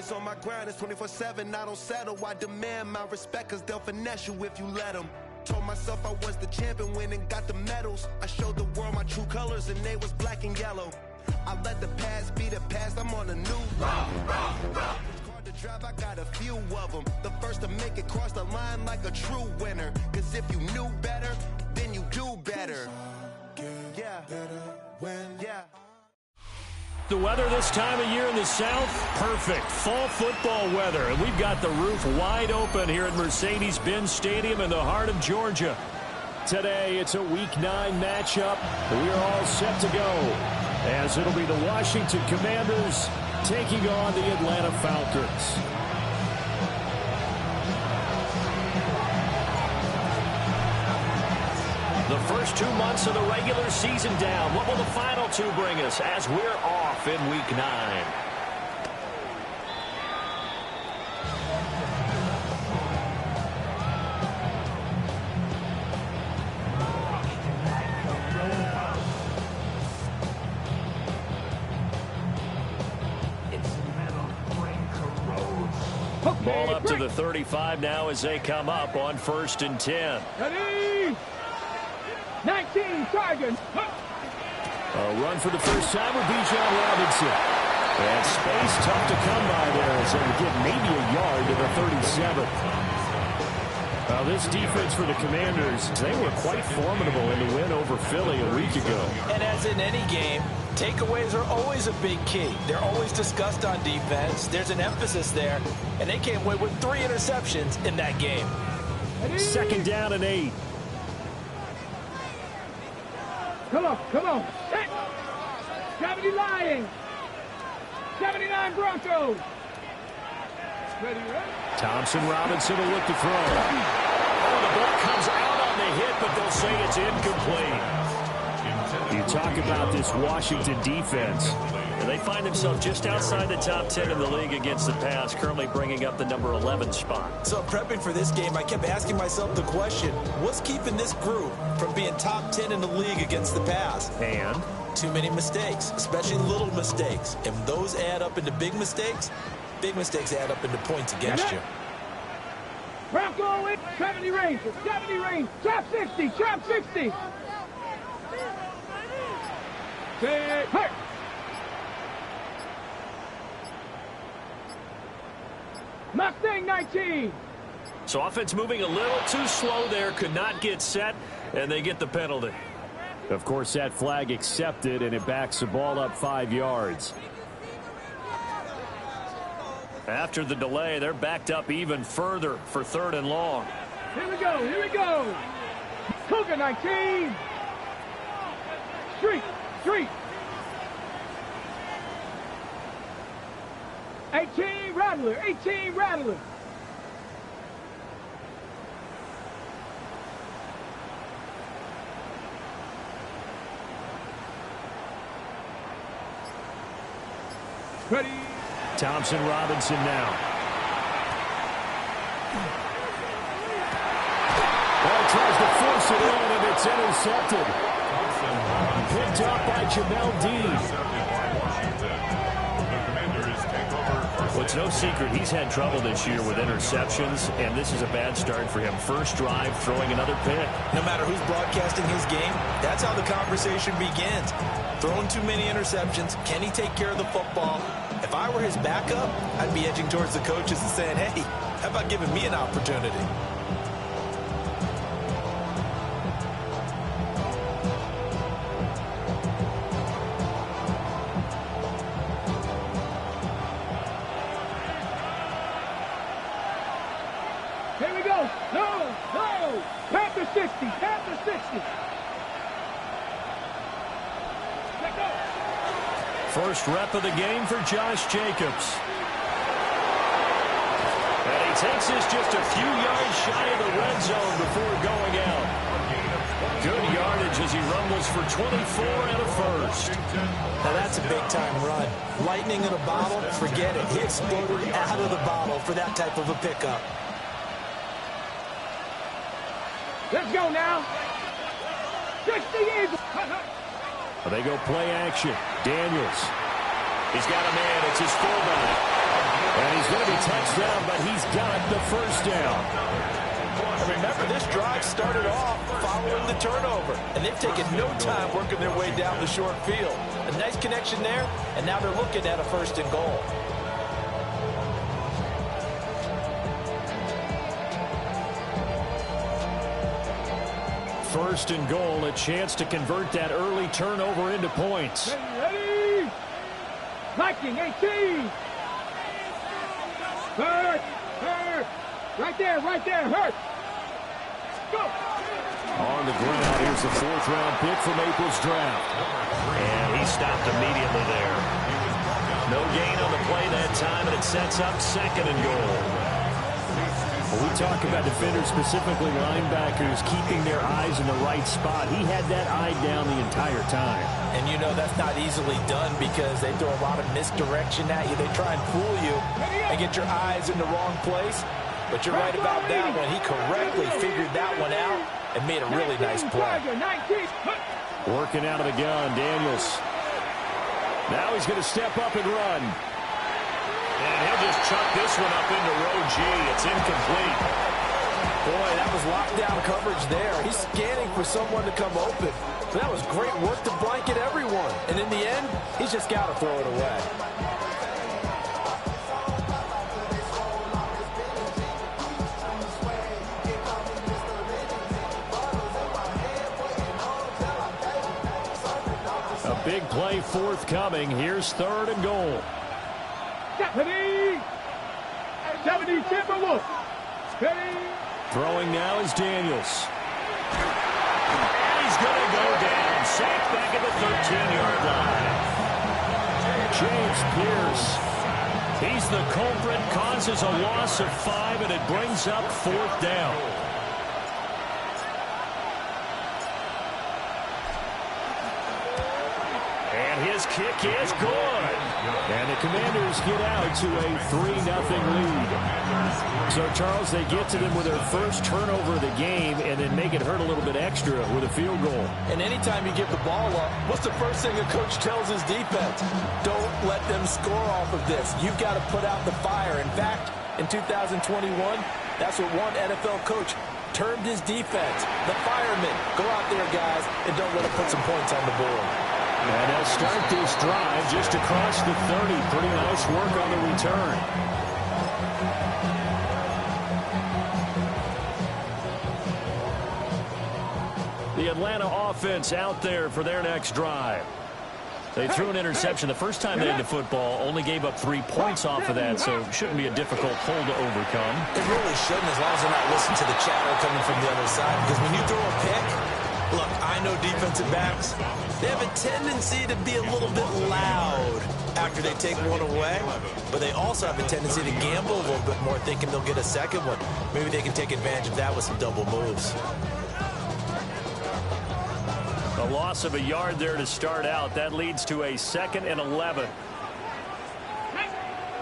always on my grind, it's 24/7, I don't settle. I demand my respect, cause they'll finesse you if you let them. Told myself I was the champion, went and got the medals. I showed the world my true colors and they was black and yellow. I let the past be the past, I'm on a new road. It's hard to drive, I got a few of them. The first to make it cross the line like a true winner. Cause if you knew better, then you do better. Yeah, yeah. The weather this time of year in the South, perfect. Fall football weather. And we've got the roof wide open here at Mercedes-Benz Stadium in the heart of Georgia. Today, it's a Week 9 matchup. We are all set to go, as it'll be the Washington Commanders taking on the Atlanta Falcons. The first 2 months of the regular season down. What will the final 2 bring us as we're off in Week 9? Ball up to the 35 now as they come up on 1st and 10. Ready? 19 Tigers. A run for the first time would be John Robinson. And space tough to come by there as they would get maybe a yard to the 37. Now this defense for the Commanders, they were quite formidable in the win over Philly a week ago. And as in any game, takeaways are always a big key. They're always discussed on defense. There's an emphasis there, and they came away with 3 interceptions in that game. 2nd down and 8. Come on. 70 Lions. 79 Broncos. Ready? Thompson Robinson will look to throw. Oh, the ball comes out on the hit, but they'll say it's incomplete. You talk about this Washington defense. And they find themselves just outside the top 10 in the league against the pass, currently bringing up the number 11 spot. So prepping for this game, I kept asking myself the question, what's keeping this group from being top 10 in the league against the pass? And? Too many mistakes, especially little mistakes. And those add up into big mistakes add up into points against you. Bronco in 70 range. Trap 60. Hey. Mustang 19. So offense moving a little too slow there, could not get set, and they get the penalty. Of course, that flag accepted, and it backs the ball up 5 yards. After the delay, they're backed up even further for 3rd and long. Here we go. Cougar 19. Street. 18 Rattler. Ready. Thompson Robinson now. Ball tries to force it in, and it's intercepted. Picked up by Jamel Dean. Well, it's no secret he's had trouble this year with interceptions, and this is a bad start for him. First drive, throwing another pick. No matter who's broadcasting his game, that's how the conversation begins. Throwing too many interceptions, can he take care of the football? If I were his backup, I'd be edging towards the coaches and saying, hey, how about giving me an opportunity? Here we go. No. Panther 60. Let go. First rep of the game for Josh Jacobs. And he takes this just a few yards shy of the red zone before going out. Good yardage as he rumbles for 24 and a first. Now that's a big-time run. Lightning in a bottle, forget it. He exploded out of the bottle for that type of a pickup. Let's go now. 60 Eagles. They go play action. Daniels. He's got a man. It's his fullback. And he's going to be touched down, but he's got the first down. Remember, this drive started off following the turnover, and they've taken no time working their way down the short field. A nice connection there, and now they're looking at a 1st and goal. First and goal, a chance to convert that early turnover into points. Ready? Viking 18. Hurt. Right there, hurt. Go. On the ground, here's the 4th-round pick from April's draft. And he stopped immediately there. No gain on the play that time, and it sets up 2nd and goal. When we talk about defenders, specifically linebackers, keeping their eyes in the right spot, he had that eye down the entire time. And you know that's not easily done because they throw a lot of misdirection at you. They try and fool you and get your eyes in the wrong place. But you're right about that one. He correctly figured that one out and made a really nice play. Working out of the gun, Daniels. Now he's going to step up and run. And he'll just chuck this one up into row G. It's incomplete. Boy, that was lockdown coverage there. He's scanning for someone to come open. So that was great work to blanket everyone. And in the end, he's just got to throw it away. A big play forthcoming. Here's 3rd and goal. 70 Timberwolves. Throwing now is Daniels. And he's going to go down. Sacked back at the 13-yard line. James Pierce. He's the culprit. Causes a loss of 5, and it brings up 4th down. And his kick is good. And the Commanders get out to a 3-0 lead. So, Charles, they get to them with their first turnover of the game and then make it hurt a little bit extra with a field goal. And anytime you give the ball up, what's the first thing a coach tells his defense? Don't let them score off of this. You've got to put out the fire. In fact, in 2021, that's what one NFL coach termed his defense. The firemen. Go out there, guys, and don't let them put some points on the board. And they'll start this drive just across the 30. Pretty nice work on the return. The Atlanta offense out there for their next drive. They threw an interception the first time they had the football, only gave up 3 points off of that, so it shouldn't be a difficult hole to overcome. It really shouldn't, as long as they're not listening to the chatter coming from the other side, because when you throw a pick, look, I know defensive backs, they have a tendency to be a little bit loud after they take one away, but they also have a tendency to gamble a little bit more, thinking they'll get a second one. Maybe they can take advantage of that with some double moves. A loss of a yard there to start out. That leads to a 2nd and 11.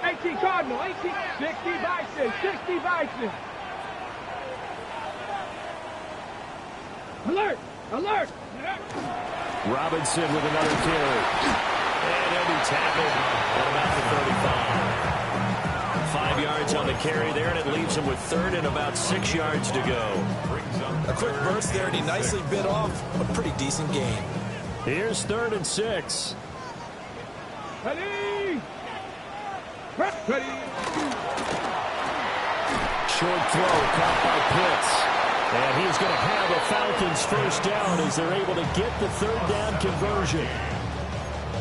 18 Cardinal, 60 Bison, 60 Bison. Alert! Robinson with another carry. And he'll be tackled at about the 35. 5 yards on the carry there, and it leaves him with 3rd and about 6 yards to go. A quick burst there, and he nicely bit off a pretty decent gain. Here's 3rd and 6. Ready! Short throw caught by Pitts. And he's going to have a Falcons first down as they're able to get the 3rd down conversion.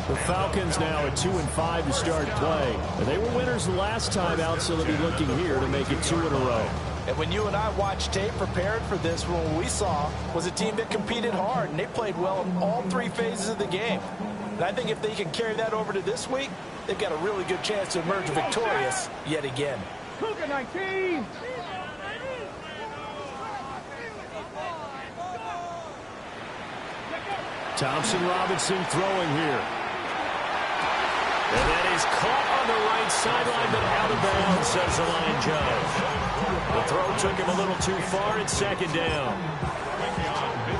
The Falcons now at 2-5 to start play. And they were winners the last time out, so they'll be looking here to make it 2 in a row. And when you and I watched tape prepared for this, what we saw was a team that competed hard, and they played well in all 3 phases of the game. And I think if they can carry that over to this week, they've got a really good chance to emerge victorious yet again. Cougar 19! Thompson Robinson throwing here. And that is caught on the right sideline, but out of bounds, says the line judge. The throw took him a little too far. It's 2nd down.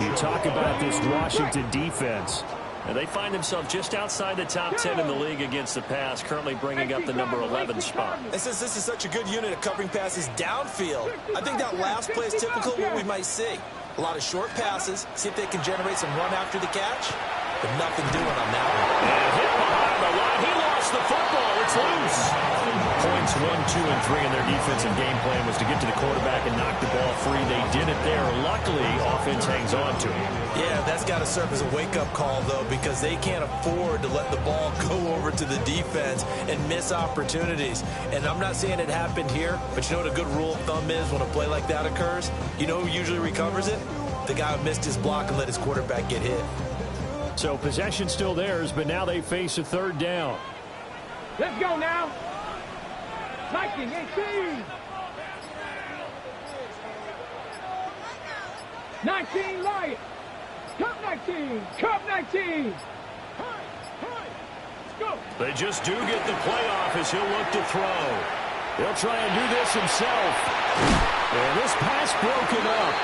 You talk about this Washington defense. And they find themselves just outside the top 10 in the league against the pass, currently bringing up the number 11 spot. And since this is such a good unit of covering passes downfield, I think that last play is typical of what we might see. A lot of short passes, see if they can generate some run after the catch, but nothing doing on that one. And hit behind the line. He lost the football. It's loose. Points 1, 2, and 3 in their defensive game plan was to get to the quarterback and knock the ball free. They did it there. Luckily, offense hangs on to it. Yeah, that's got to serve as a wake-up call, though, because they can't afford to let the ball go over to the defense and miss opportunities. And I'm not saying it happened here, but you know what a good rule of thumb is when a play like that occurs? You know who usually recovers it? The guy who missed his block and let his quarterback get hit. So possession still theirs, but now they face a third down. Let's go now. 19, 18. 19, Lions. Cup 19. Cup 19. Go. They just do get the playoff as he'll look to throw. He'll try and do this himself. And this pass broken up.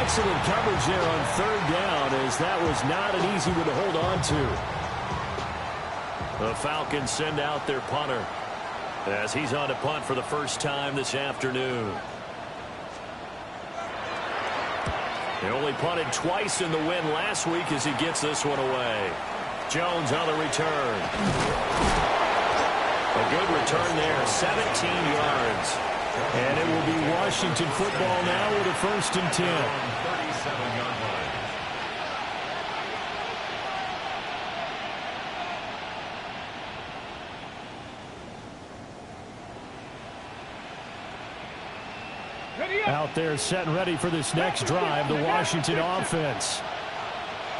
Excellent coverage there on third down, as that was not an easy one to hold on to. The Falcons send out their punter as he's on to punt for the first time this afternoon. They only punted twice in the win last week as he gets this one away. Jones on the return. A good return there, 17 yards. And it will be Washington football now with a 1st and 10. 37-yard line. Out there set and ready for this next drive, the Washington offense.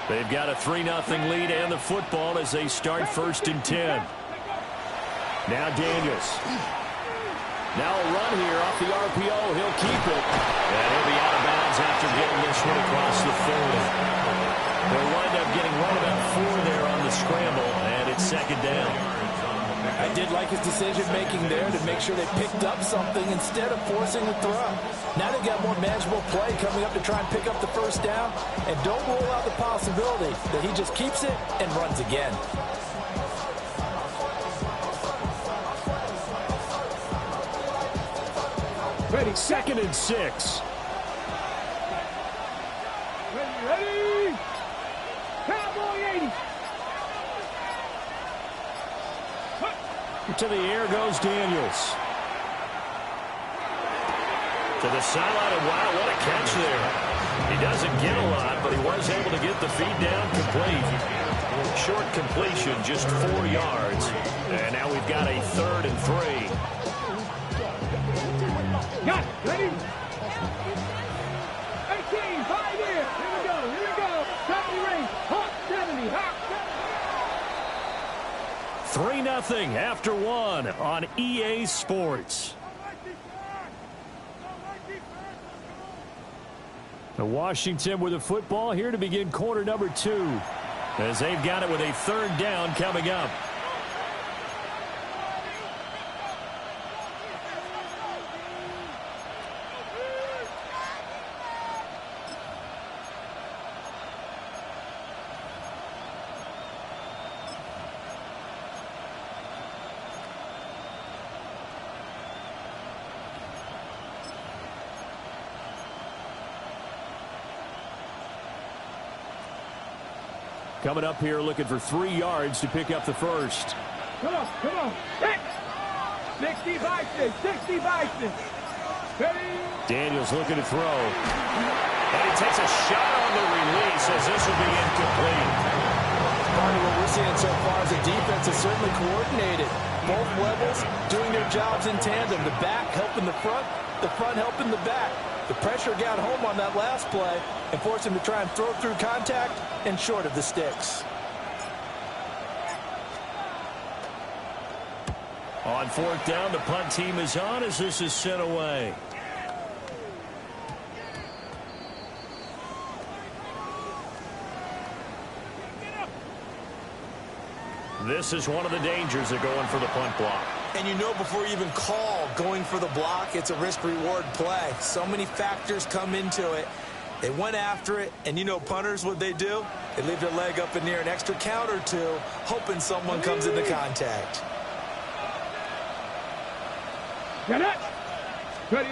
They've got a 3-0 lead and the football as they start 1st and 10. Now Daniels. Now a run here off the RPO. He'll keep it. And he'll be out of bounds after getting this one across the 40. They'll wind up getting right about 4 there on the scramble, and it's 2nd down. I did like his decision-making there to make sure they picked up something instead of forcing the throw. Now they've got more manageable play coming up to try and pick up the 1st down, and don't rule out the possibility that he just keeps it and runs again. Ready, 2nd and 6. Ready. Cowboy 80. To the air goes Daniels. To the sideline, and wow, what a catch there. He doesn't get a lot, but he was able to get the feed down complete. Short completion, just 4 yards. And now we've got a 3rd and 3. Got it. Ready. 18, 5 here. Here we go. 70 range. Hawk 70. Hawk 70. 3-0 after 1 on EA Sports. The Washington with the football here to begin quarter number 2, as they've got it with a 3rd down coming up. Coming up here looking for 3 yards to pick up the 1st. Come on. 60 Bison. 60 Bison. Ready. Daniels looking to throw. And he takes a shot on the release as this will be incomplete. Part of what we're seeing so far is the defense is certainly coordinated. Both levels doing their jobs in tandem. The back helping the front helping the back. The pressure got home on that last play and forced him to try and throw through contact and short of the sticks. On 4th down, the punt team is on as this is sent away. This is one of the dangers of going for the punt block. And you know before you even call going for the block, it's a risk-reward play. So many factors come into it. They went after it, and you know punters, what they do? They leave their leg up in the air an extra count or two, hoping someone comes into contact. Get it. Ready.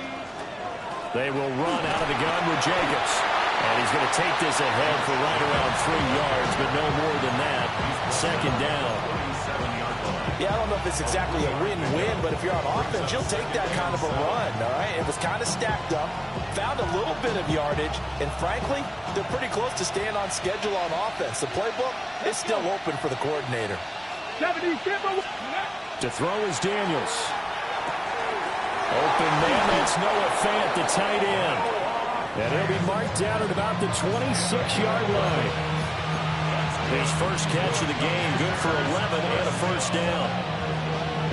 They will run out of the gun with Jacobs. And he's going to take this ahead for right around 3 yards, but no more than that. Second down. Yeah, I don't know if it's exactly a win-win, but if you're on offense, you'll take that kind of a run, all right? It was kind of stacked up, found a little bit of yardage, and frankly, they're pretty close to staying on schedule on offense. The playbook is still open for the coordinator. 70, To throw is Daniels. Open man, that's Noah Fant, the tight end. And he'll be marked down at about the 26-yard line. His first catch of the game, good for 11 and a first down.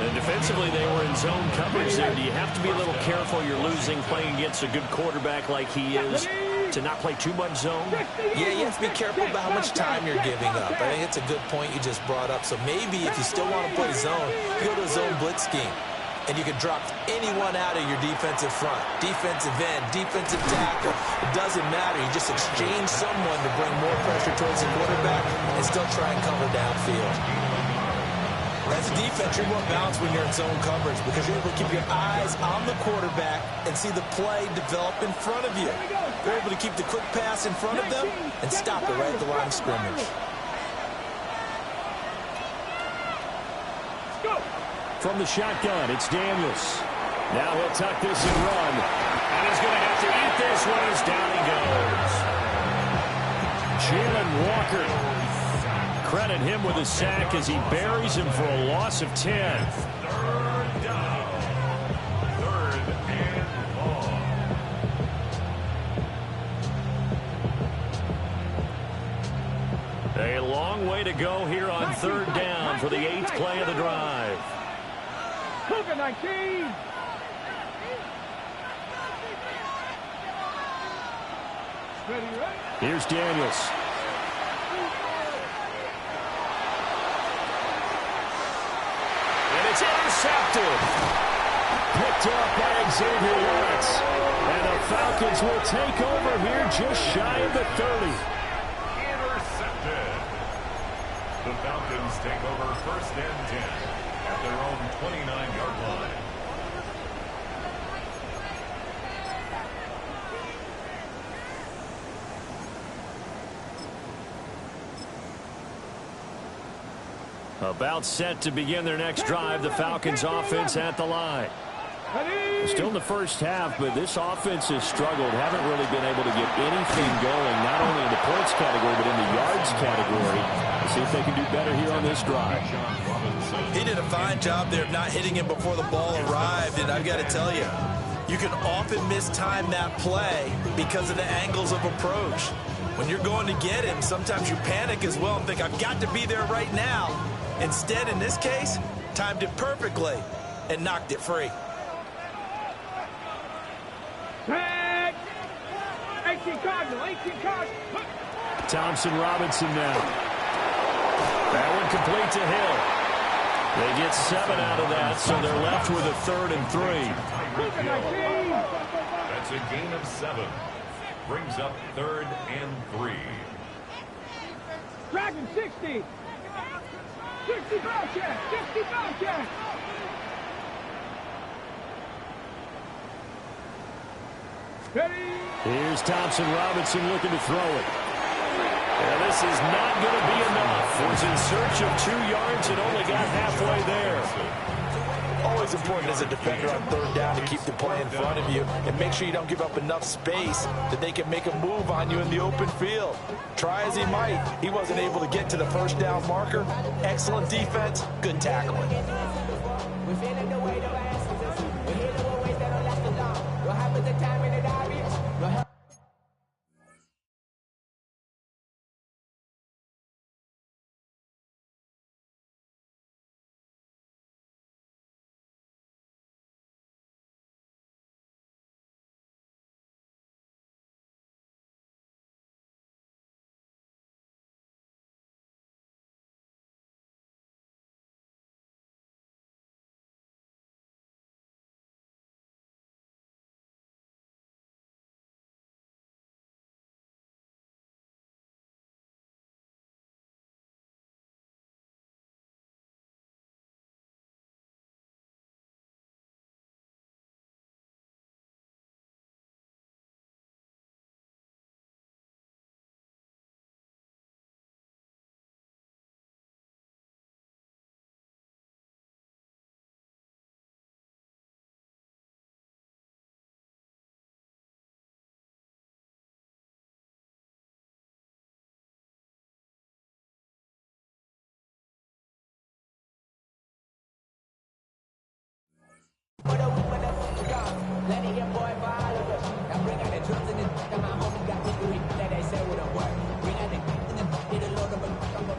And defensively, they were in zone coverage there. Do you have to be a little careful? You're losing playing against a good quarterback like he is to not play too much zone? Yeah, you have to be careful about how much time you're giving up. I think it's a good point you just brought up. So maybe if you still want to play zone, you go to a zone blitz scheme. And you can drop anyone out of your defensive front. Defensive end, defensive tackle. It doesn't matter. You just exchange someone to bring more pressure towards the quarterback and still try and cover downfield. As a defense, you're more balanced when you're in zone coverage because you're able to keep your eyes on the quarterback and see the play develop in front of you. You're able to keep the quick pass in front of them and stop it right at the line of scrimmage. From the shotgun, it's Daniels. Now he'll tuck this and run. And he's going to have to eat this one as down he goes. Jalen Walker. Credit him with a sack as he buries him for a loss of 10. Third down. Third and long. A long way to go here on third down for the 8th play of the drive. Cougar 19. Ready, right? Here's Daniels. And it's intercepted. Picked up by Xavier Lawrence. And the Falcons will take over here just shy of the 30. Intercepted. The Falcons take over first and 10 at their own 29-yard line. About set to begin their next drive, the Falcons offense at the line. Still in the first half, but this offense has struggled. Haven't really been able to get anything going, not only in the points category, but in the yards category. Let's see if they can do better here on this drive. He did a fine job there of not hitting him before the ball arrived, and I've got to tell you, you can often mistime that play because of the angles of approach. When you're going to get him, sometimes you panic as well and think, I've got to be there right now. Instead, in this case, timed it perfectly and knocked it free. Tag. 18 Cardinal, 18 Cardinal. Thompson Robinson now. That one complete to Hill. They get 7 out of that, so they're left with a 3rd and 3. That's a gain of 7. Brings up 3rd and 3. Dragon 60. 60 foul check. 60 foul check. Ready. Here's Thompson Robinson looking to throw it. And this is not going to be enough. Was in search of 2 yards and only got halfway there. Always important as a defender on third down to keep the play in front of you and make sure you don't give up enough space that they can make a move on you in the open field. Try as he might, he wasn't able to get to the first down marker. Excellent defense, good tackling.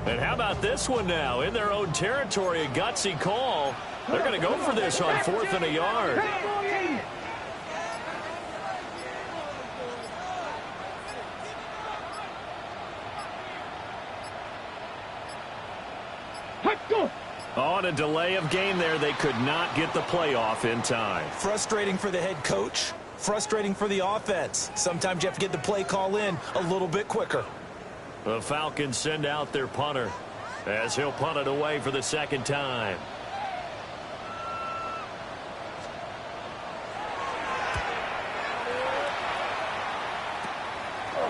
And how about this one now? In their own territory, a gutsy call. They're going to go for this on 4th and a yard. On a delay of game there, they could not get the playoff in time. Frustrating for the head coach. Frustrating for the offense. Sometimes you have to get the play call in a little bit quicker. The Falcons send out their punter as he'll punt it away for the second time.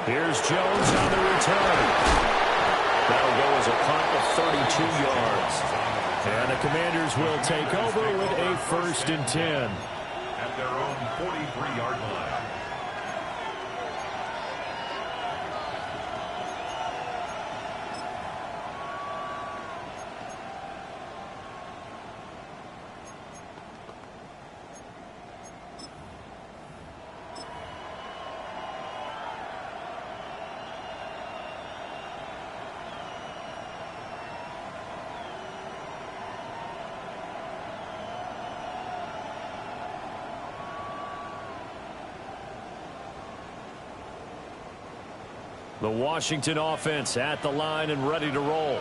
Here's Jones on the return. That'll go as a punt of 32 yards. And the Commanders will take over with a 1st and 10. At their own 43-yard line. The Washington offense at the line and ready to roll.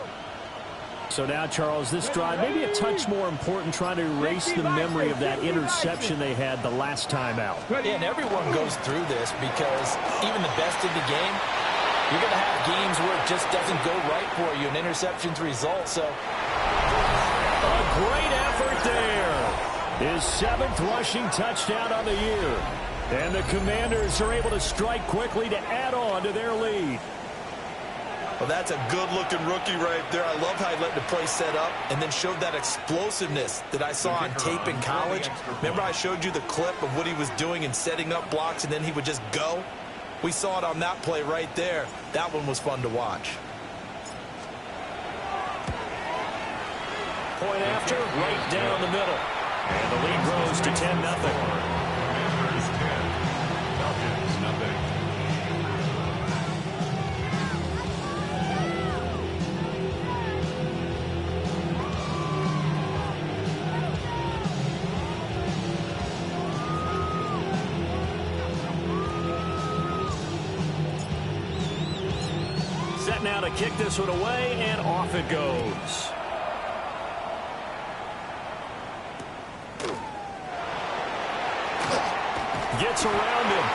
So now, Charles, this drive maybe a touch more important, trying to erase the memory of that interception they had the last time out. Yeah, and everyone goes through this because even the best in the game, you're going to have games where it just doesn't go right for you, and interceptions result. So a great effort there. His 7th rushing touchdown on the year. And the Commanders are able to strike quickly to add on to their lead. Well, that's a good-looking rookie right there. I love how he let the play set up and then showed that explosiveness that I saw on tape in college. Remember I showed you the clip of what he was doing and setting up blocks, and then he would just go? We saw it on that play right there. That one was fun to watch. Point after, right down the middle. And the lead grows to 10-0. Set now to kick this one away, and off it goes. Gets around him.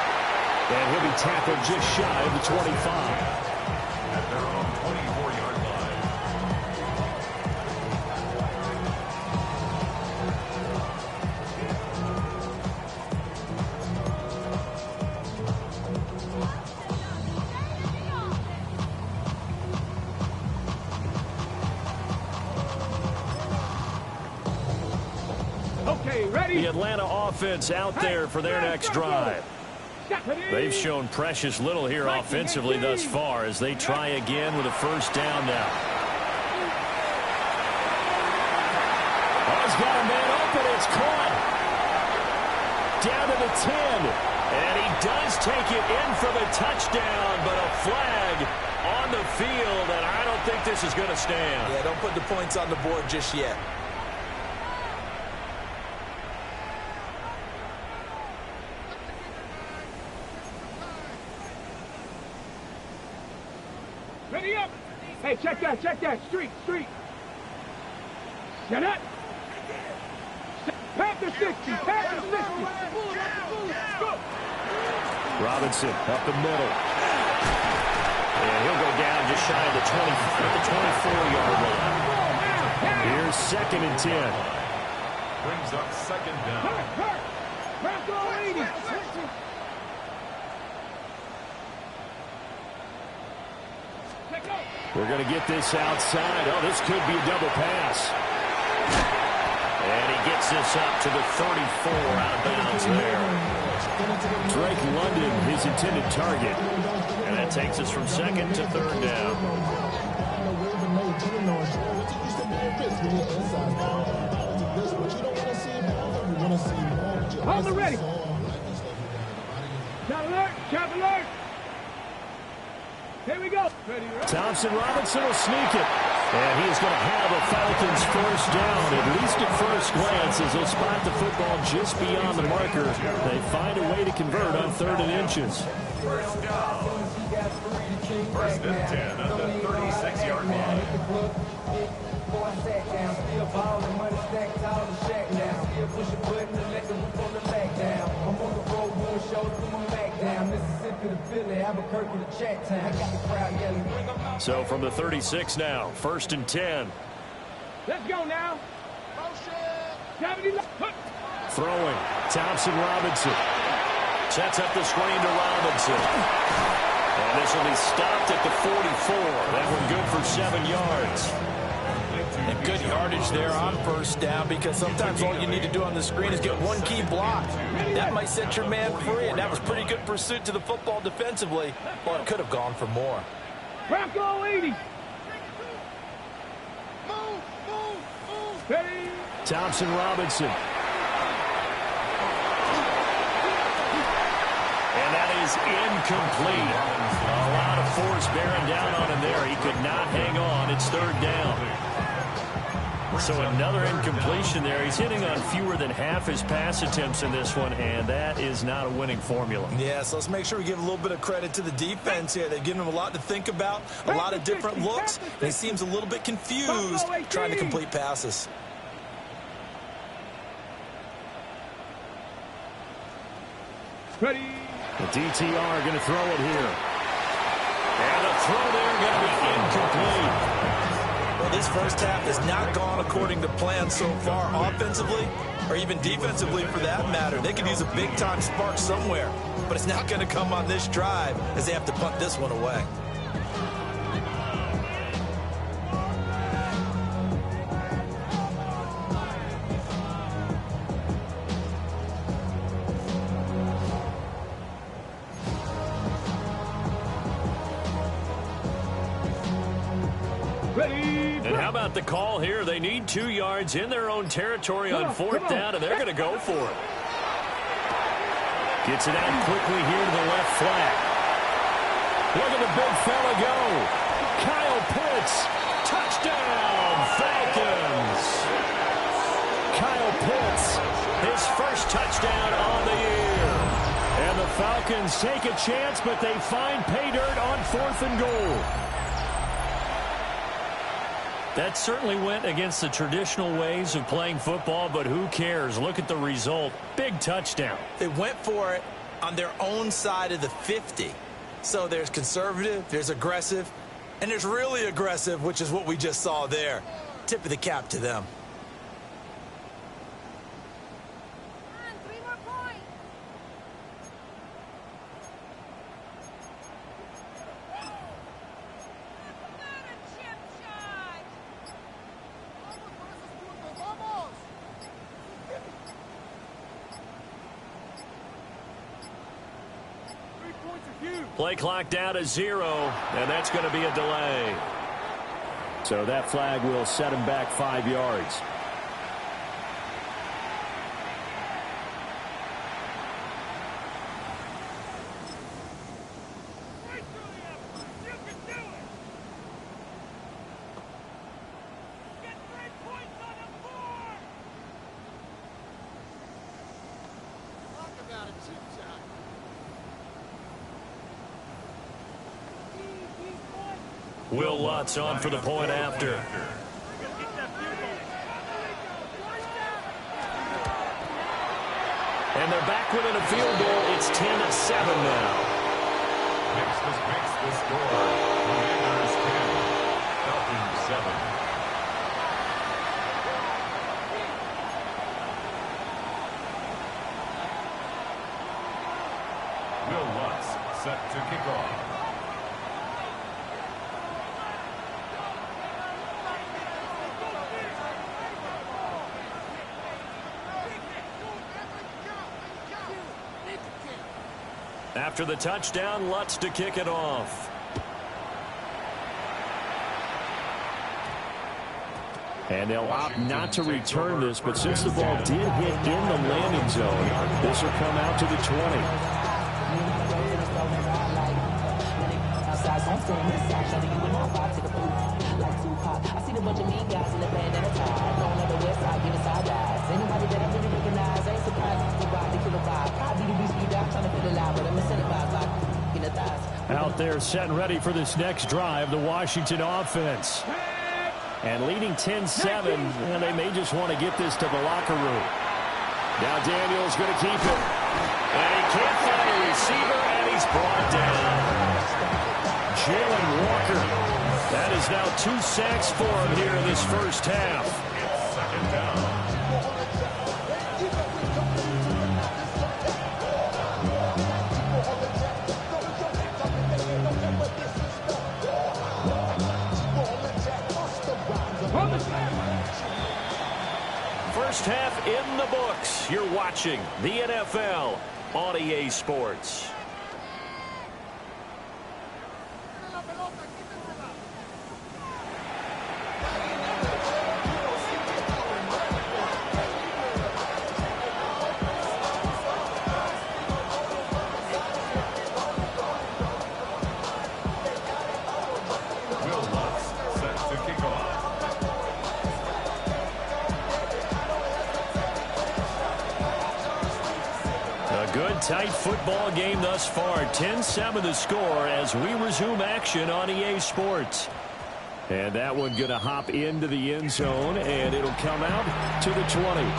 And he'll be tackled just shy of the 25. At their own 24-yard line. Okay, ready? The Atlanta offense out there for their next drive. They've shown precious little here offensively thus far as they try again with a 1st down now. Oh, he's got a man open. It's caught. Down to the 10. And he does take it in for the touchdown, but a flag on the field, and I don't think this is going to stand. Yeah, don't put the points on the board just yet. Ready up. Hey, check that. Street. Shut up. Panther 60. Go. Robinson up the middle. And he'll go down just shy of the 25 at the 24-yard line. Here's 2nd and 10. Brings up 2nd down. Hurt. Press all 80. They're going to get this outside. Oh, this could be a double pass. And he gets this up to the 34 out of bounds there. Drake London, his intended target. And that takes us from 2nd to 3rd down. Hold the ready. Trap alert. Here we go. Thompson Robinson will sneak it. And he is going to have a Falcons first down, at least at first glance, as they'll spot the football just beyond the marker. They find a way to convert on 3rd and inches. First down. 1st and 10 at the 36-yard line. So from the 36 now, 1st and 10. Let's go now. Throwing, Thompson Robinson. Sets up the screen to Robinson. And this will be stopped at the 44. That one good for 7 yards. And good yardage there on first down, because sometimes all you need to do on the screen is get one key block. That might set your man free, and that was pretty good pursuit to the football defensively. Well, it could have gone for more. Bronco 80. Ready. Thompson Robinson. And that is incomplete. A lot of force bearing down on him there. He could not hang on. It's 3rd down. So another incompletion there. He's hitting on fewer than half his pass attempts in this one, and that is not a winning formula. Yeah, so let's make sure we give a little bit of credit to the defense here. They've given him a lot to think about, a lot of different looks, and he seems a little bit confused trying to complete passes. Ready. The DTR going to throw it here. And the throw there going to be incomplete. Well, this first half has not gone according to plan so far, offensively or even defensively for that matter. They could use a big-time spark somewhere, but it's not going to come on this drive as they have to punt this one away. And how about the call here? They need 2 yards in their own territory on 4th down, and they're going to go for it. Gets it out quickly here to the left flat. Look at the big fella go. Kyle Pitts, touchdown, Falcons. Kyle Pitts, his first touchdown on the year. And the Falcons take a chance, but they find pay dirt on 4th and goal. That certainly went against the traditional ways of playing football, but who cares? Look at the result. Big touchdown. They went for it on their own side of the 50. So there's conservative, there's aggressive, and there's really aggressive, which is what we just saw there. Tip of the cap to them. Play clock down to 0, and that's going to be a delay. So that flag will set him back 5 yards. Will Lutz on for the point after. And they're back within a field goal. It's 10-7 now. Makes the score. Commanders 10, Falcons 7. Will Lutz set to kick off. After the touchdown, Lutz to kick it off. And they'll opt not to return this, but since the ball did hit in the landing zone, this will come out to the 20. Out there set and ready for this next drive, the Washington offense. And leading 10-7, and they may just want to get this to the locker room. Now Daniels going to keep it. And he can't find a receiver, and he's brought down. Jalen Walker. That is now 2 sacks for him here in this first half. It's second down. First half in the books. You're watching the NFL on EA Sports. Will Lutz set to kick off. A good, tight football game thus far. 10-7 the score as we resume action on EA Sports. And that one going to hop into the end zone, and it'll come out to the 20.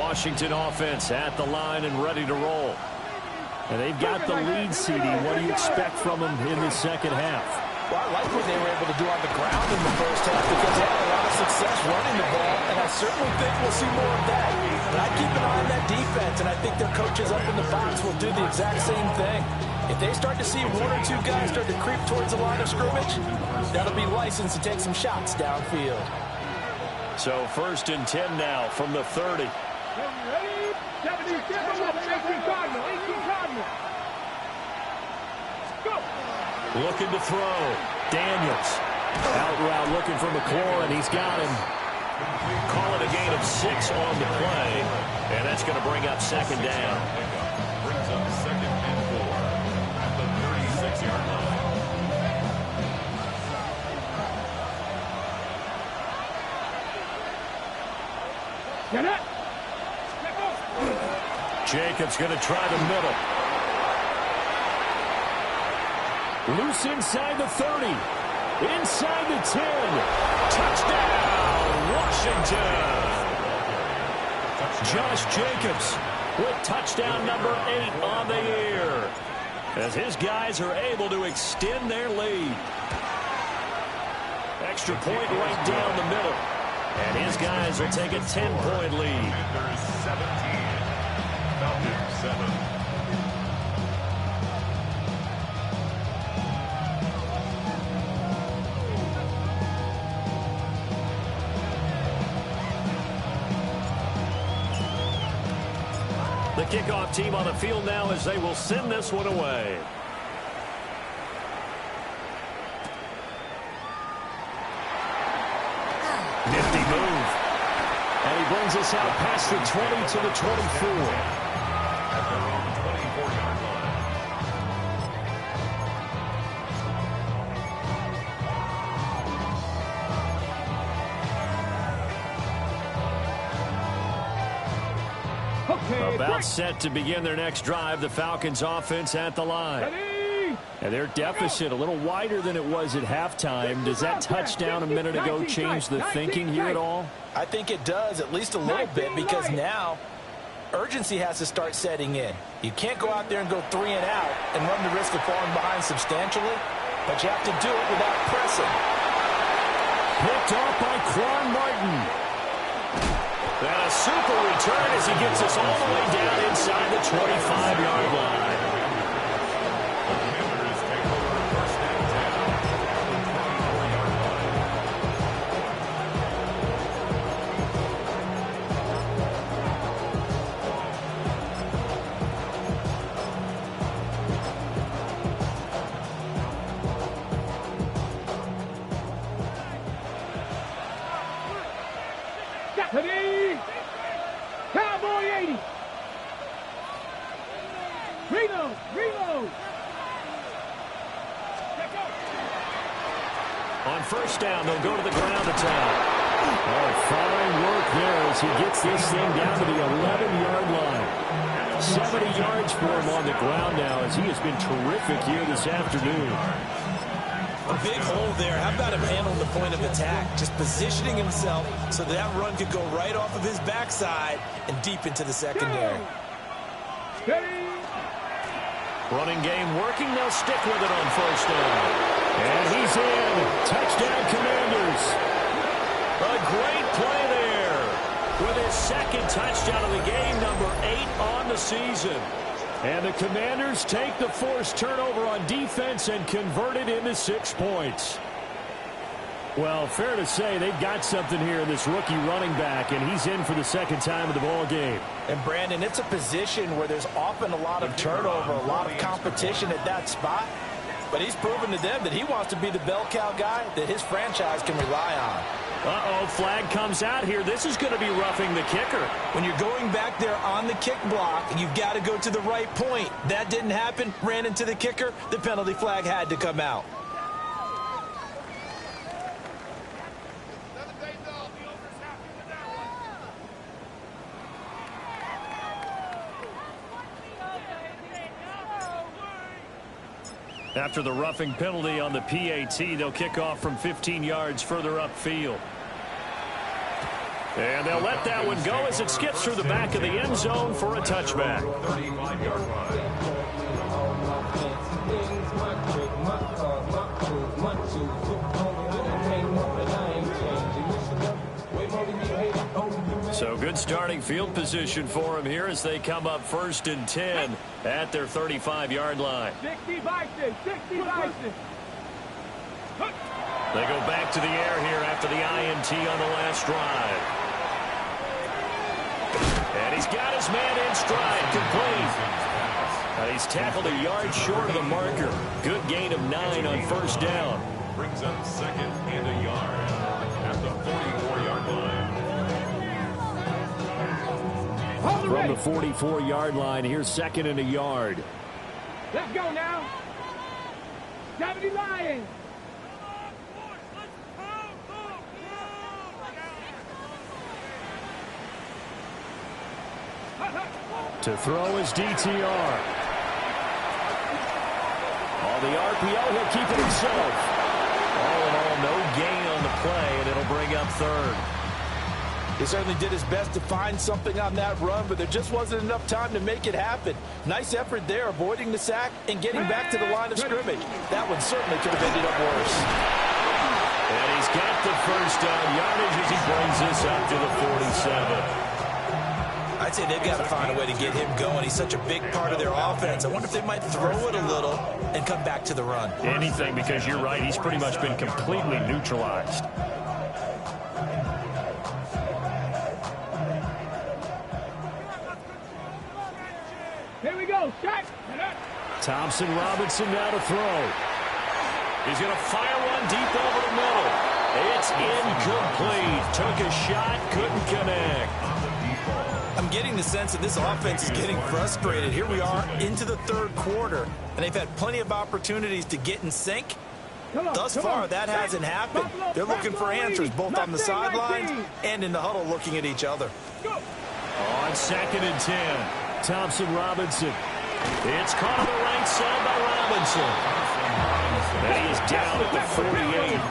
Washington offense at the line and ready to roll. And they've got the lead, CD. What do you expect from them in the second half? Well, I like what they were able to do on the ground in the first half because they had a lot of success running the ball, and I certainly think we'll see more of that. But I keep an eye on that defense, and I think their coaches up in the box will do the exact same thing. If they start to see 1 or 2 guys start to creep towards the line of scrimmage, that'll be licensed to take some shots downfield. So 1st and 10 now from the 30. Ready? 70, 18 Cardinal. Go! Looking to throw. Daniels. Out route looking for McLaurin. He's got him. Call it a gain of 6 on the play. And that's going to bring up second down. Brings up 2nd and 4 at the 36-yard line. Get it! Jacobs going to try the middle. Loose inside the 30. Inside the 10. Touchdown, Washington. Josh Jacobs with touchdown number 8 on the year, as his guys are able to extend their lead. Extra point right down the middle. And his guys will take a 10-point lead. Commanders 17. Falcons 7. The kickoff team on the field now as they will send this one away. Nifty move. And he brings us out past the 20 to the 24. At their own 24-yard line. Okay, About set to begin their next drive, the Falcons offense at the line. ready? And their deficit a little wider than it was at halftime. Does that touchdown a minute ago change the thinking here at all? I think it does, at least a little bit, because now urgency has to start setting in. You can't go out there and go 3 and out and run the risk of falling behind substantially, but you have to do it without pressing. Picked off by Quan Martin. And a super return as he gets us all the way down inside the 25-yard line. Commanders take over 1st and 10 at the 24-yard Brady. Reload. Reload. On first down, they'll go to the ground attack. Oh, fine work there as he gets this thing down to the 11-yard line. 70 yards for him on the ground now as he has been terrific here this afternoon. A big hole there. How about him handling the point of attack? Just positioning himself so that run could go right off of his backside and deep into the secondary. Running game working. They'll stick with it on first down. And he's in. Touchdown, Commanders. A great play there with his second touchdown of the game, number 8 on the season. And the Commanders take the forced turnover on defense and convert it into 6 points. Well, fair to say they've got something here in this rookie running back, and he's in for the second time of the ball game. And, Brandon, it's a position where there's often a lot of turnover, a lot of competition at that spot. But he's proven to them that he wants to be the bell cow guy that his franchise can rely on. Uh-oh, flag comes out here. This is going to be roughing the kicker. When you're going back there on the kick block, you've got to go to the right point. That didn't happen. Ran into the kicker. The penalty flag had to come out. After the roughing penalty on the PAT, they'll kick off from 15 yards further upfield. And they'll let that one go as it skips through the back of the end zone for a touchback. 35-yard line. So good starting field position for him here as they come up 1st and 10 at their 35-yard line. 60 Bison, 60 Bison. They go back to the air here after the INT on the last drive. And he's got his man in stride, complete. And he's tackled a yard short of the marker. Good gain of 9 on first down. Brings up 2nd and a yard at the 44-yard line. From the 44-yard line, here's 2nd and a yard. Let's go now. 70 Lions. To throw is DTR. On the RPO, he'll keep it himself. All in all, no gain on the play, and it'll bring up 3rd. He certainly did his best to find something on that run, but there just wasn't enough time to make it happen. Nice effort there, avoiding the sack and getting back to the line of scrimmage. That one certainly could have ended up worse. And he's got the first down yardage as he brings this up to the 47. I'd say they've got to find a way to get him going. He's such a big part of their offense. I wonder if they might throw it a little and come back to the run. Anything, because you're right, he's pretty much been completely neutralized. Here we go. Shot. Thompson Robinson now to throw. He's going to fire one deep over the middle. It's incomplete. Took a shot, couldn't connect. I'm getting the sense that this offense is getting frustrated. Here we are into the 3rd quarter, and they've had plenty of opportunities to get in sync. Thus far, that hasn't happened. They're looking for answers both on the sidelines and in the huddle looking at each other. On 2nd and 10, Thompson Robinson. It's caught on the right side by Robinson. And he is down at the 48.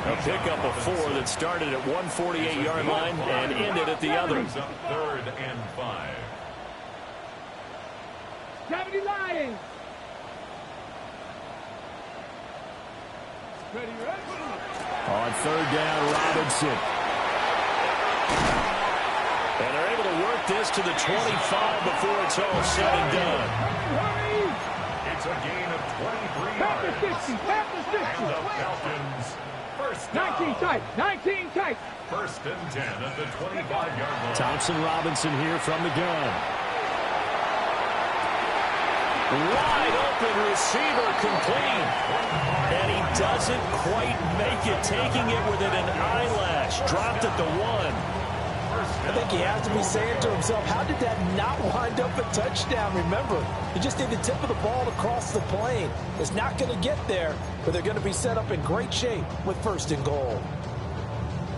A pickup of 4 that started at 148-yard line and ended at the other. Brings up 3rd and 5. 70 Lions. On 3rd down, Robinson. And they're able to work this to the 25 before it's all said and done. It's a gain of 23 Back yards. to 60. Back to 60. And the Falcons first down. 19 tight. 19 tight. 1st and 10 at the 25-yard line. Thompson Robinson here from the gun. Wide open receiver complete. And he doesn't quite make it, taking it within an eyelash. Dropped at the 1. I think he has to be saying to himself, how did that not wind up a touchdown? Remember, he just did the tip of the ball across the plane. It's not going to get there, but they're going to be set up in great shape with 1st and goal.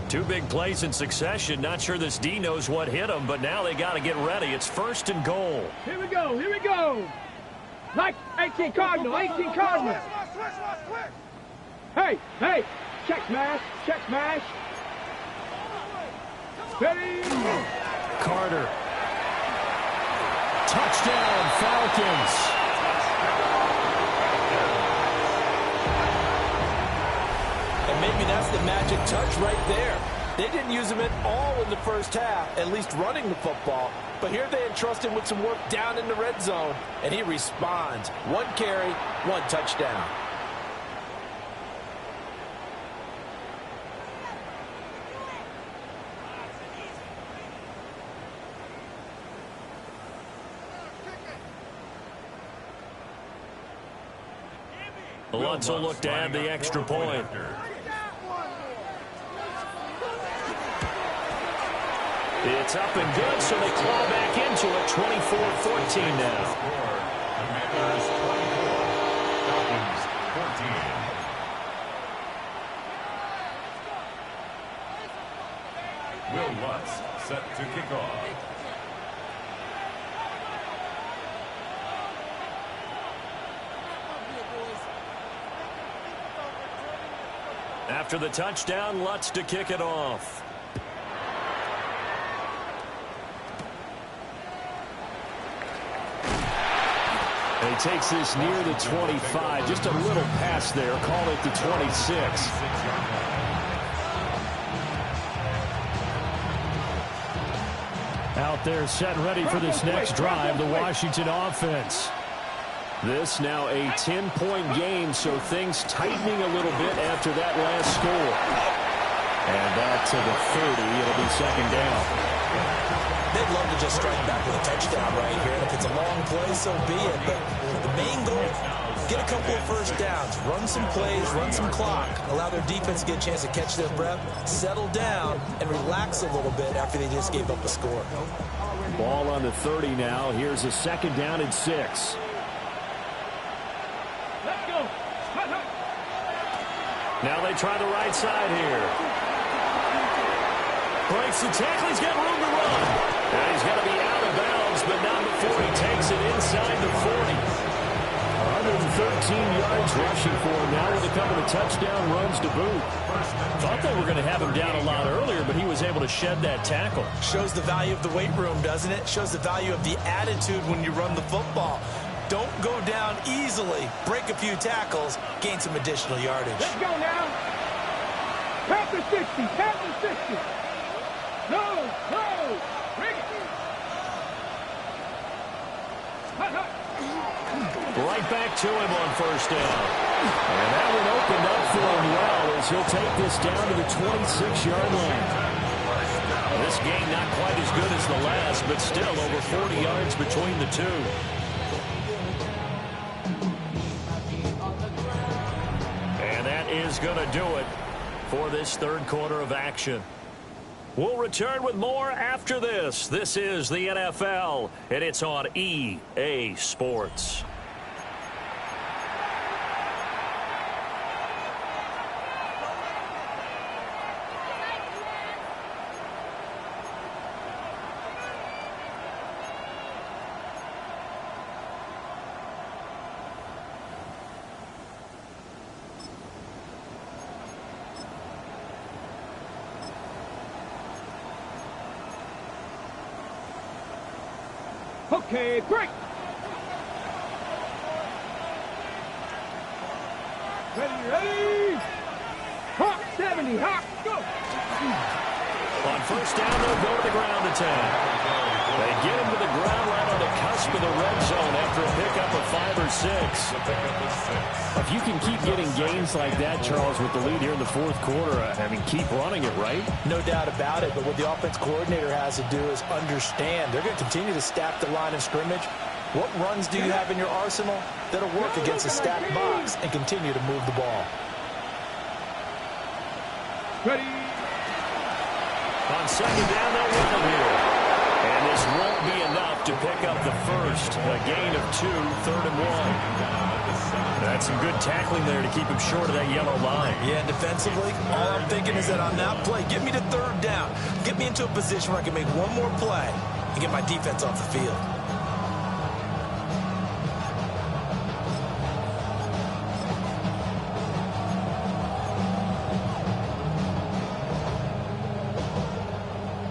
2 big plays in succession. Not sure this D knows what hit him, but now they got to get ready. It's 1st and goal. Here we go, here we go. Like 18 Cardinal, 18 Cardinal. Hey, hey, check smash, check smash. Ready. Carter. Touchdown, Falcons. And maybe that's the magic touch right there. They didn't use him at all in the first half, at least running the football. But here they entrust him with some work down in the red zone, and he responds. 1 carry, 1 touchdown. Lutz will look to add the extra point. It's up and good, so they claw back into it. 24-14 now. Commanders 24, Falcons 14. Will Lutz set to kick off. After the touchdown, Lutz to kick it off. And he takes this near the 25. Just a little pass there. Call it the 26. Out there set and ready for this next drive, the Washington offense. This now a 10-point game, so things tightening a little bit after that last score. And back to the 30. It'll be 2nd down. They'd love to just strike back with a touchdown right here. And if it's a long play, so be it. But the main goal, get a couple of 1st downs, run some plays, run some clock, allow their defense to get a chance to catch their breath, settle down, and relax a little bit after they just gave up a score. Ball on the 30 now. Here's a 2nd down and 6. Let's go. Now they try the right side here. Breaks the tackle. He's got room to run. And he's going to be out of bounds, but not before he takes it inside the 40. 113 yards rushing for him now with a couple of touchdown runs to boot. Thought they were going to have him down a lot earlier, but he was able to shed that tackle. Shows the value of the weight room, doesn't it? Shows the value of the attitude when you run the football. Don't go down easily. Break a few tackles. Gain some additional yardage. Let's go now. Panther 60. Panther 60. No. Bring it. Right back to him on 1st down. And that one opened up for him well as he'll take this down to the 26-yard line. This game not quite as good as the last, but still over 40 yards between the two. Is going to do it for this 3rd quarter of action. We'll return with more after this. This is the NFL, and it's on EA Sports. Okay, break. Ready. Hawk 70, Hawk, go. On 1st down, they'll go to the ground attack. They get him to the ground right on the cusp of the red zone after a pickup of 5 or 6. If you can keep getting gains like that, Charles, with the lead here in the 4th quarter, I mean, keep running it, right? No doubt about it, but what the offense coordinator has to do is understand. They're going to continue to stack the line of scrimmage. What runs do you have in your arsenal that'll work against a stacked box and continue to move the ball? Ready. On second down, they'll run it here. And this won't be enough to pick up the first. A gain of 2, 3rd and 1. That's some good tackling there to keep him short of that yellow line. Yeah, and defensively, all I'm thinking is that on that play, get me to 3rd down. Get me into a position where I can make one more play and get my defense off the field.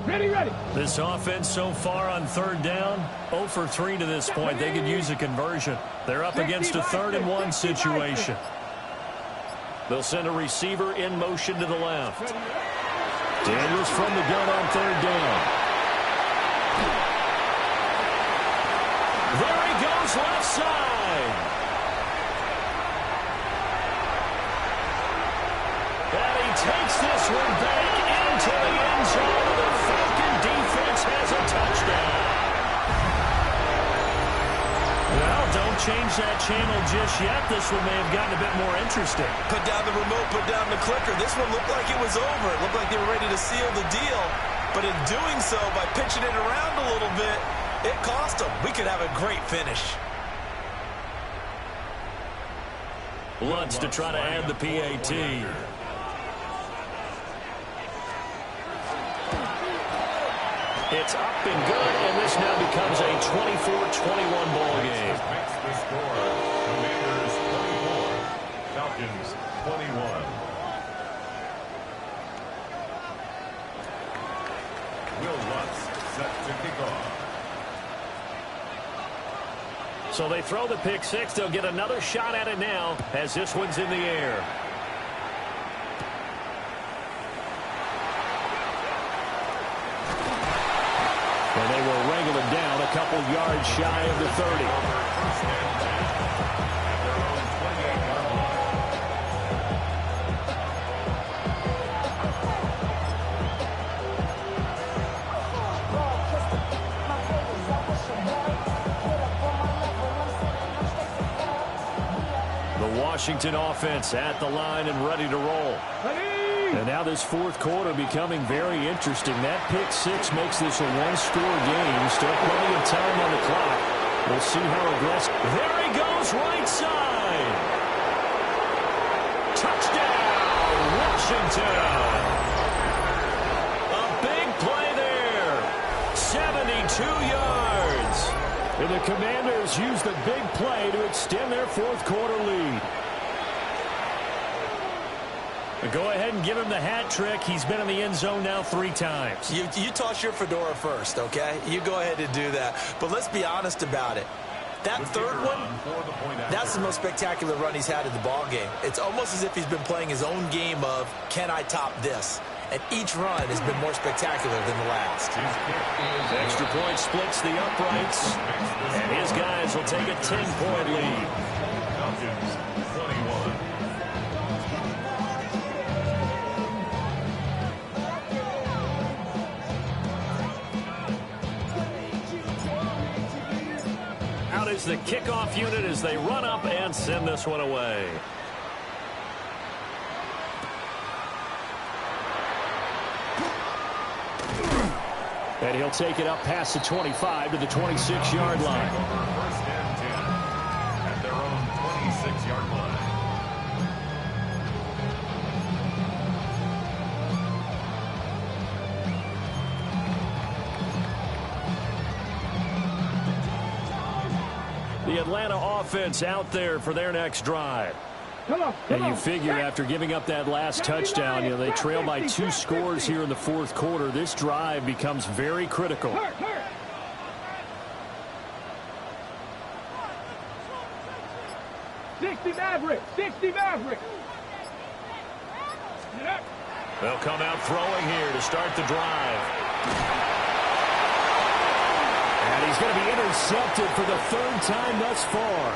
Ready. This offense so far on 3rd down, 0 for 3 to this point. They could use a conversion. They're up against a 3rd and 1 situation. They'll send a receiver in motion to the left. Daniels from the gun on 3rd down. There he goes, left side. And he takes this one back into the end zone. The Falcon defense has a touchdown. Well, don't change that channel just yet. This one may have gotten a bit more interesting. Put down the remote, put down the clicker. This one looked like it was over. It looked like they were ready to seal the deal. But in doing so, by pitching it around a little bit, it cost them. We could have a great finish. Lutz to try to add the PAT. It's up and good, and this now becomes a 24-21 ball game. Makes the score. Commanders 24, Falcons 21. Will Lutz set to kick off. So they throw the pick six. They'll get another shot at it now as this one's in the air. And they will wrangle it down a couple yards shy of the 30. First and 10 at their own 28-yard line. The Washington offense at the line and ready to roll. And now this 4th quarter becoming very interesting. That pick six makes this a one-score game. Still plenty of time on the clock. We'll see how aggressive. There he goes, right side. Touchdown, Washington. A big play there. 72 yards. And the Commanders use the big play to extend their 4th quarter lead. Go ahead and give him the hat trick. He's been in the end zone now 3 times. You toss your fedora first, okay? You go ahead and do that. But let's be honest about it. That third one, that's the most spectacular run he's had in the ball game. It's almost as if he's been playing his own game of, can I top this? And each run has been more spectacular than the last. Extra point splits the uprights. And his guys will take a 10-point lead. Falcons 21. Out is the kickoff unit as they run up and send this one away. And he'll take it up past the 25 to the 26-yard line. First and 10 at their own 26-yard line. The Atlanta offense out there for their next drive. And you figure after giving up that last touchdown, they trail by 2 scores here in the 4th quarter. This drive becomes very critical. 60 Maverick. They'll come out throwing here to start the drive. And he's going to be intercepted for the 3rd time thus far.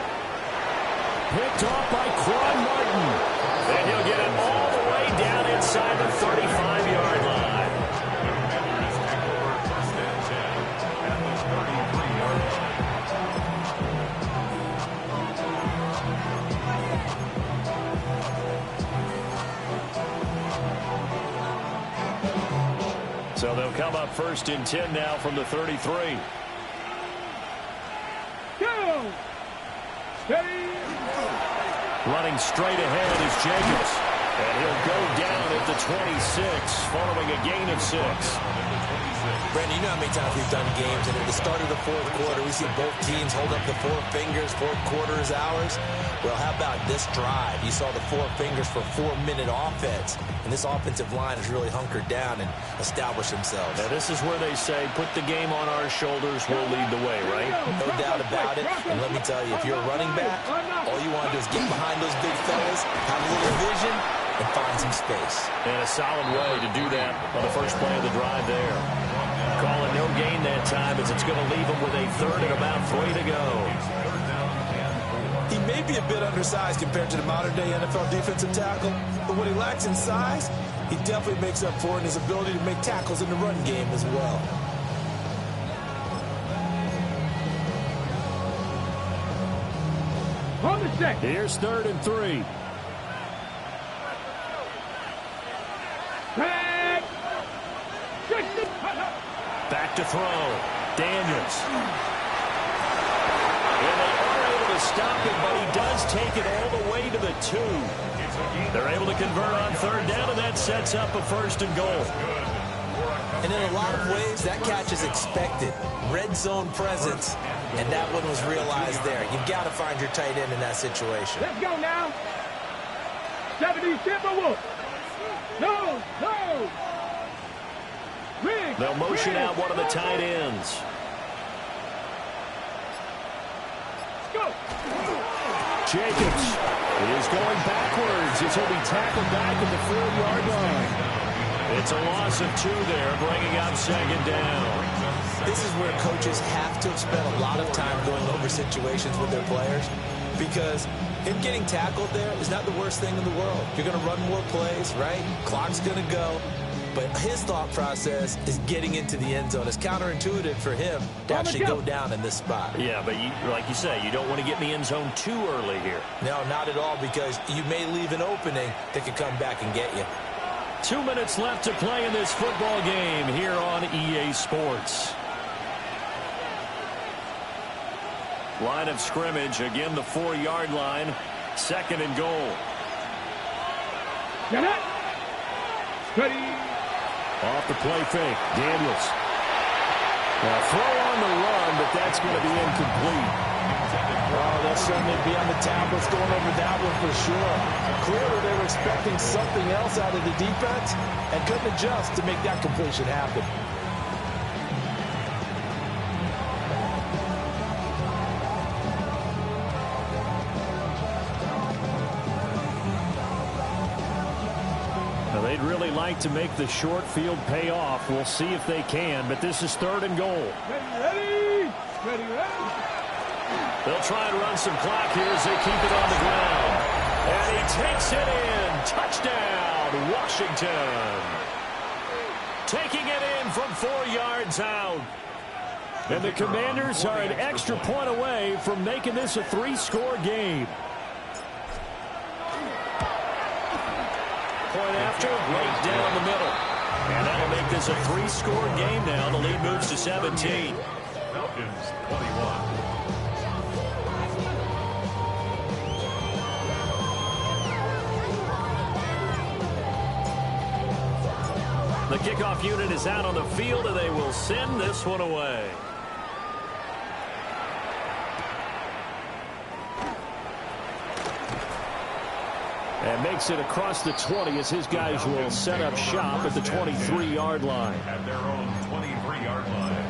Picked off by Quan Martin. And he'll get it all the way down inside the 35-yard line. Commanders take over first and 10 at the 33-yard line. So they'll come up 1st and 10 now from the 33. Go! Steady! Running straight ahead is Jacobs. And he'll go down at the 26 following a gain of 6. Brandon, you know how many times we've done games, and at the start of the fourth quarter, we see both teams hold up the 4 fingers, fourth quarter is ours. Well, how about this drive? You saw the 4 fingers for 4-minute offense, and this offensive line has really hunkered down and established themselves. Now, this is where they say, put the game on our shoulders, we'll lead the way, right? No doubt about it, and let me tell you, if you're a running back, all you want to do is get behind those big fellas, have a little vision, and find some space. And a solid way to do that on the first play of the drive there. Calling no gain that time as it's going to leave him with a 3rd and about 3 to go. He may be a bit undersized compared to the modern-day NFL defensive tackle, but what he lacks in size, he definitely makes up for in his ability to make tackles in the run game as well. On the check. Here's 3rd and 3. Back. Back to throw. Daniels. And they are able to stop him, but he does take it all the way to the 2. They're able to convert on 3rd down, and that sets up a 1st and goal. And in a lot of ways, that catch is expected. Red zone presence, and that one was realized there. You've got to find your tight end in that situation. Let's go now. 70 Timberwolves. No, no. Rig, They'll motion out one of the tight ends. Go. Jacobs is going backwards as he'll be tackled back at the 4-yard line. It's a loss of 2 there, bringing up 2nd down. This is where coaches have to have spent a lot of time going over situations with their players, because him getting tackled there is not the worst thing in the world. You're going to run more plays, right? Clock's going to go. But his thought process is getting into the end zone. It's counterintuitive for him to actually go down in this spot. Yeah, but like you say, you don't want to get in the end zone too early here. No, not at all, because you may leave an opening that could come back and get you. 2 minutes left to play in this football game here on EA Sports. Line of scrimmage, again the 4-yard line, 2nd and goal. Get it. Steady. Off the play fake, Daniels. Now throw on the run, but that's going to be incomplete. Oh, they'll certainly be on the tablets going over that one for sure. Clearly they were expecting something else out of the defense and couldn't adjust to make that completion happen. They'd really like to make the short field pay off. We'll see if they can, but this is 3rd and goal. Ready, ready, ready. They'll try and run some clock here as they keep it on the ground. And he takes it in. Touchdown, Washington. Taking it in from 4 yards out. And the Commanders are an extra point away from making this a 3-score game. Point after, right down the middle. And that'll make this a 3-score game now. The lead moves to 17. Falcons 21. The kickoff unit is out on the field, and they will send this one away. And makes it across the 20 as his guys will set up shop at the 23-yard line. At their own 23-yard line.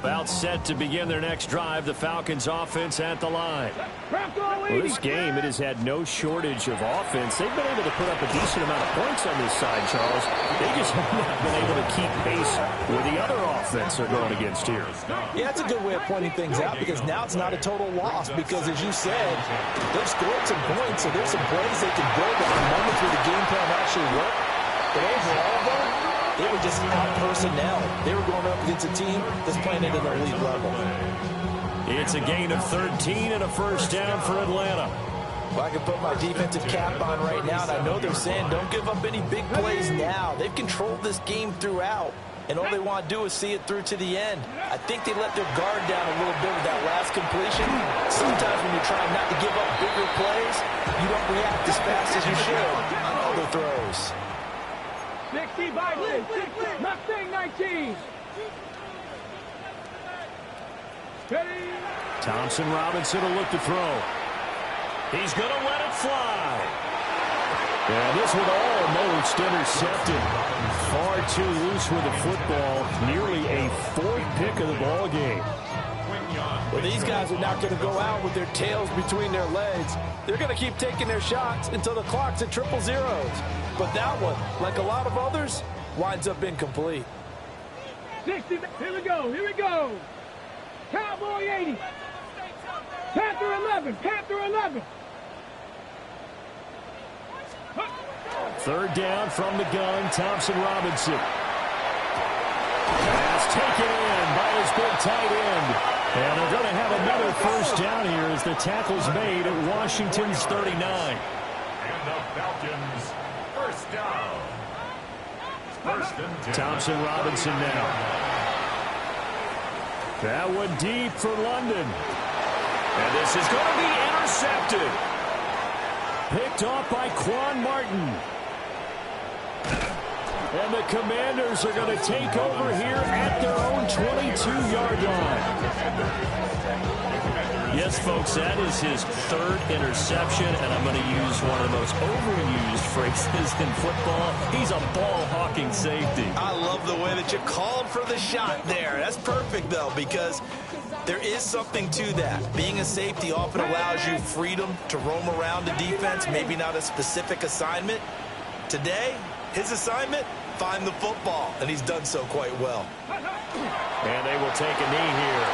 About set to begin their next drive, the Falcons offense at the line. Well, this game, it has had no shortage of offense. They've been able to put up a decent amount of points on this side, Charles. They just have not been able to keep pace with the other offense they're going against here. Yeah, it's a good way of pointing things out because now it's not a total loss because, as you said, they've scored some points, so there's some plays they can build on moments where the game plan actually worked. But overall, though, they were just out-personnel. They were going up against a team that's playing at an elite level. It's a gain of 13 and a first down for Atlanta. Well, I can put my defensive cap on right now, and I know they're saying don't give up any big plays now. They've controlled this game throughout, and all they want to do is see it through to the end. I think they let their guard down a little bit with that last completion. Sometimes when you're trying not to give up bigger plays, you don't react as fast as you should on other throws. 60 Vikings, Mustang 19. Ready. Thompson Robinson will look to throw. He's going to let it fly. And this one almost intercepted. Far too loose with the football. Nearly a fourth pick of the ball game. Well, these guys are not going to go out with their tails between their legs. They're going to keep taking their shots until the clock's at triple zeros. But that one, like a lot of others, winds up incomplete. 60, here we go, here we go. Cowboy 80. Panther 11, Panther 11. Third down from the gun, Thompson Robinson. Pass taken in by his big tight end. And they're going to have another first down here as the tackle's made at Washington's 39. And the Falcons, first down. First and 10. Thompson Robinson now. That one deep for London. And this is going to be intercepted. Picked off by Quan Martin. And the Commanders are going to take over here at their own 22-yard line. Yes, folks, that is his third interception, and I'm going to use one of the most overused phrases in football. He's a ball-hawking safety. I love the way that you called for the shot there. That's perfect, though, because there is something to that. Being a safety often allows you freedom to roam around the defense, maybe not a specific assignment. Today, his assignment, find the football, and he's done so quite well. And they will take a knee here.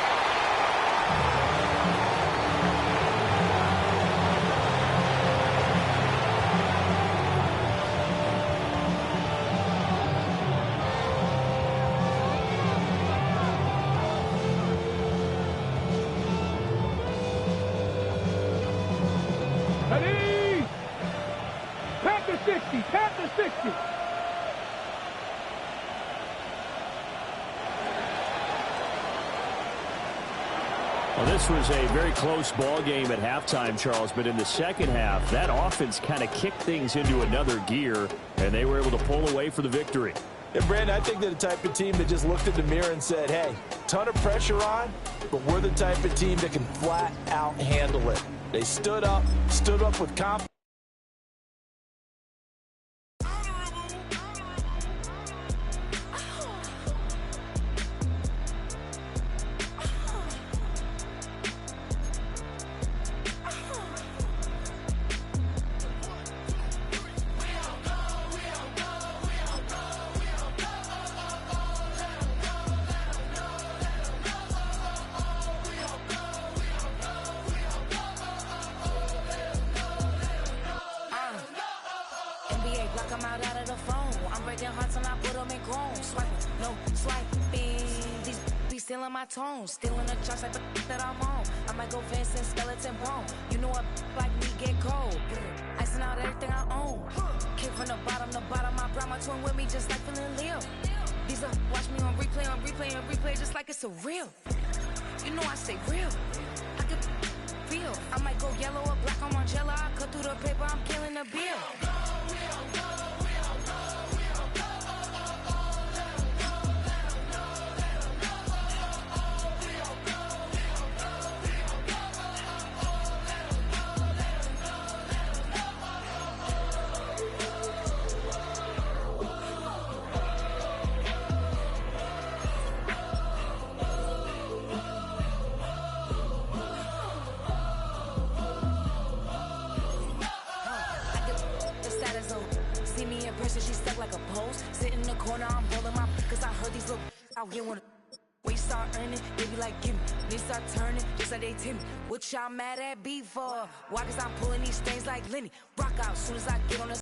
Ready. Panther 60, Panther 60. Well, this was a very close ball game at halftime, Charles, but in the second half, that offense kind of kicked things into another gear, and they were able to pull away for the victory. And, Brandon, I think they're the type of team that just looked in the mirror and said, hey, ton of pressure on, but we're the type of team that can flat out handle it. They stood up with confidence. Tone, still in the trust like the that I'm on. I might go fence and skeleton bone. You know what like me get cold. Icing out everything I own. Came from the bottom, I brought my twin with me just like feeling Leo. These up, watch me on replay, just like it's a real. You know I say real. I could feel. I might go yellow or black on Margiela. I cut through the paper, I'm killing the bill. said she stuck like a post. Sit in the corner, I'm rolling my cause I heard these little out here wanna. When you start earning, they be like, gimme. When they start turning, just like they timid. What y'all mad at B for? Why? Cause I'm pulling these things like Lenny. Rock out soon as I get on the